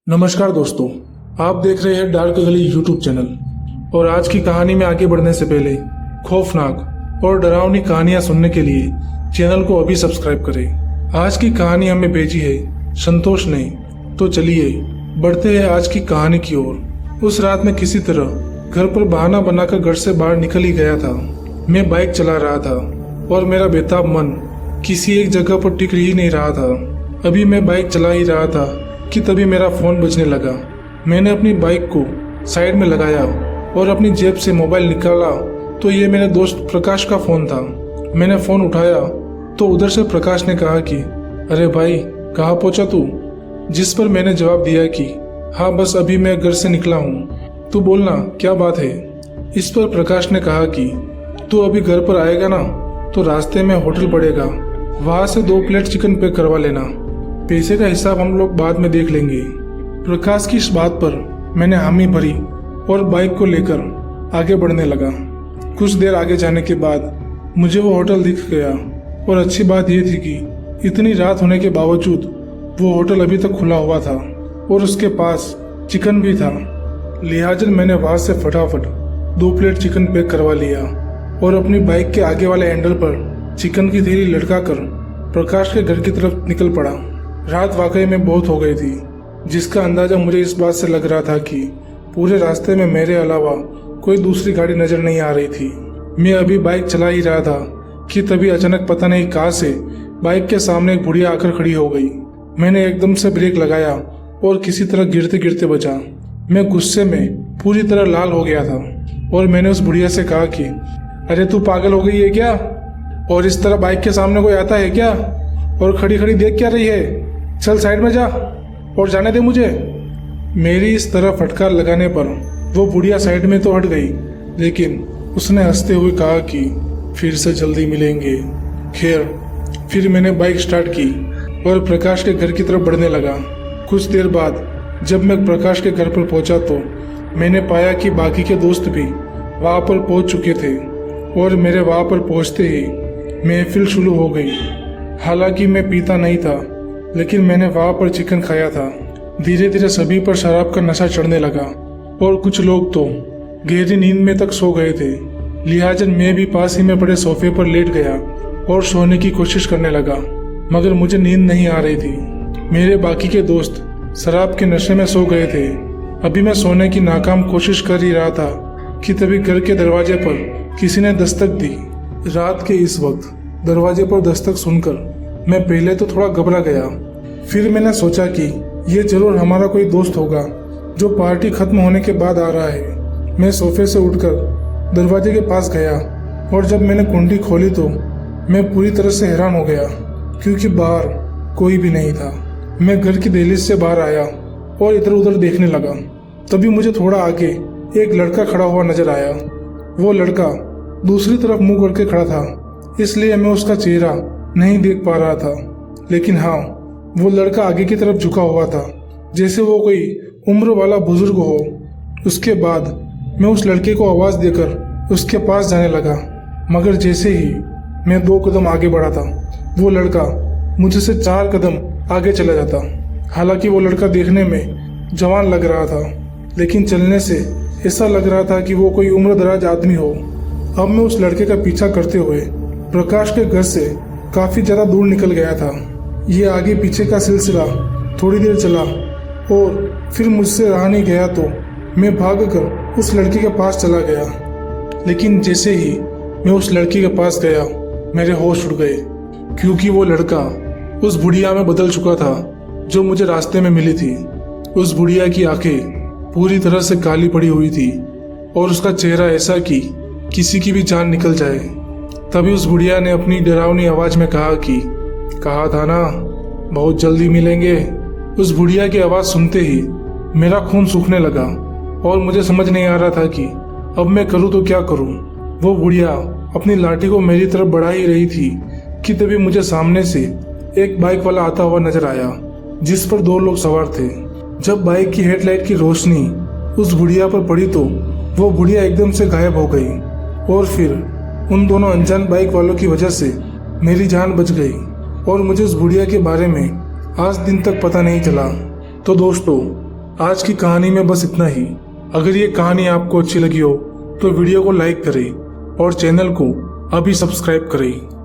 नमस्कार दोस्तों, आप देख रहे हैं डार्क गली यूट्यूब चैनल। और आज की कहानी में आगे बढ़ने से पहले खौफनाक और डरावनी कहानियां सुनने के लिए चैनल को अभी सब्सक्राइब करें। आज की कहानी हमें भेजी है संतोष ने। तो चलिए बढ़ते हैं आज की कहानी की ओर। उस रात में किसी तरह घर पर बहाना बनाकर घर से बाहर निकल ही गया था। मैं बाइक चला रहा था और मेरा बेताब मन किसी एक जगह पर टिक ही नहीं रहा था। अभी मैं बाइक चला ही रहा था कि तभी मेरा फोन बजने लगा। मैंने अपनी बाइक को साइड में लगाया और अपनी जेब से मोबाइल निकाला तो ये मेरे दोस्त प्रकाश का फोन था। मैंने फोन उठाया तो उधर से प्रकाश ने कहा कि अरे भाई, कहाँ पहुंचा तू? जिस पर मैंने जवाब दिया कि हाँ बस अभी मैं घर से निकला हूँ, तू बोलना क्या बात है। इस पर प्रकाश ने कहा कि तू अभी घर पर आएगा ना तो रास्ते में होटल पड़ेगा, वहां से 2 प्लेट चिकन पैक करवा लेना, पैसे का हिसाब हम लोग बाद में देख लेंगे। प्रकाश की इस बात पर मैंने हामी भरी और बाइक को लेकर आगे बढ़ने लगा। कुछ देर आगे जाने के बाद मुझे वो होटल दिख गया और अच्छी बात यह थी कि इतनी रात होने के बावजूद वो होटल अभी तक खुला हुआ था और उसके पास चिकन भी था। लिहाजा मैंने वहां से फटाफट 2 प्लेट चिकन पैक करवा लिया और अपनी बाइक के आगे वाले हैंडल पर चिकन की थैली लटका कर प्रकाश के घर की तरफ निकल पड़ा। रात वाकई में बहुत हो गई थी, जिसका अंदाजा मुझे इस बात से लग रहा था कि पूरे रास्ते में मेरे अलावा कोई दूसरी गाड़ी नजर नहीं आ रही थी। मैं अभी बाइक चला ही रहा था कि तभी अचानक पता नहीं कहां से बाइक के सामने एक बुढ़िया आकर खड़ी हो गई। मैंने एकदम से ब्रेक लगाया और किसी तरह गिरते गिरते बचा। मैं गुस्से में पूरी तरह लाल हो गया था और मैंने उस बुढ़िया से कहा कि अरे तू पागल हो गई है क्या? और इस तरह बाइक के सामने कोई आता है क्या? और खड़ी खड़ी देख क्या रही है? चल साइड में जा और जाने दे मुझे। मेरी इस तरह फटकार लगाने पर वो बुढ़िया साइड में तो हट गई, लेकिन उसने हंसते हुए कहा कि फिर से जल्दी मिलेंगे। खैर, फिर मैंने बाइक स्टार्ट की और प्रकाश के घर की तरफ बढ़ने लगा। कुछ देर बाद जब मैं प्रकाश के घर पर पहुंचा तो मैंने पाया कि बाकी के दोस्त भी वहां पर पहुंच चुके थे और मेरे वहां पर पहुंचते ही महफिल शुरू हो गई। हालांकि मैं पीता नहीं था, लेकिन मैंने वहां पर चिकन खाया था। धीरे धीरे सभी पर शराब का नशा चढ़ने लगा और कुछ लोग तो गहरी नींद में तक सो गए थे। लिहाजा मैं भी पास ही में पड़े सोफे पर लेट गया और सोने की कोशिश करने लगा, मगर मुझे नींद नहीं आ रही थी। मेरे बाकी के दोस्त शराब के नशे में सो गए थे। अभी मैं सोने की नाकाम कोशिश कर ही रहा था कि तभी घर के दरवाजे पर किसी ने दस्तक दी। रात के इस वक्त दरवाजे पर दस्तक सुनकर मैं पहले तो थोड़ा घबरा गया। फिर मैंने सोचा कि ये जरूर हमारा कोई दोस्त होगा जो पार्टी खत्म होने के बाद आ रहा है। मैं सोफे से उठकर दरवाजे के पास गया और जब मैंने कुंडी खोली तो मैं पूरी तरह से हैरान हो गया, क्योंकि बाहर कोई भी नहीं था। मैं घर की दहलीज से बाहर आया और इधर उधर देखने लगा। तभी मुझे थोड़ा आगे एक लड़का खड़ा हुआ नजर आया। वो लड़का दूसरी तरफ मुंह करके खड़ा था, इसलिए मैं उसका चेहरा नहीं देख पा रहा था, लेकिन हाँ, वो लड़का आगे की तरफ झुका हुआ था, जैसे वो कोई उम्र वाला बुजुर्ग हो। उसके बाद मैं उस लड़के को आवाज देकर उसके पास जाने लगा, मगर जैसे ही मैं 2 कदम आगे बढ़ा था, वो लड़का मुझसे 4 कदम आगे चला जाता। हालांकि वो लड़का देखने में जवान लग रहा था, लेकिन चलने से ऐसा लग रहा था कि वो कोई उम्रदराज आदमी हो। अब मैं उस लड़के का पीछा करते हुए प्रकाश के घर से काफी ज्यादा दूर निकल गया था। ये आगे पीछे का सिलसिला थोड़ी देर चला और फिर मुझसे रहा नहीं गया तो मैं भागकर उस लड़के के पास चला गया। लेकिन जैसे ही मैं उस लड़के के पास गया, मेरे होश उड़ गए, क्योंकि वो लड़का उस बुढ़िया में बदल चुका था जो मुझे रास्ते में मिली थी। उस बुढ़िया की आंखें पूरी तरह से काली पड़ी हुई थी और उसका चेहरा ऐसा कि किसी की भी जान निकल जाए। तभी उस बुढ़िया ने अपनी डरावनी आवाज में कहा कि कहा था ना, बहुत जल्दी मिलेंगे। उस बुढ़िया की आवाज सुनते ही मेरा खून सूखने लगा और मुझे समझ नहीं आ रहा था कि अब मैं करूँ तो क्या करूँ। वो बुढ़िया अपनी लाठी को मेरी तरफ बढ़ा ही रही थी कि तभी मुझे सामने से एक बाइक वाला आता हुआ नजर आया, जिस पर 2 लोग सवार थे। जब बाइक की हेडलाइट की रोशनी उस बुढ़िया पर पड़ी तो वो बुढ़िया एकदम से गायब हो गई और फिर उन दोनों अनजान बाइक वालों की वजह से मेरी जान बच गई और मुझे उस बुढ़िया के बारे में आज दिन तक पता नहीं चला। तो दोस्तों, आज की कहानी में बस इतना ही। अगर ये कहानी आपको अच्छी लगी हो तो वीडियो को लाइक करें और चैनल को अभी सब्सक्राइब करें।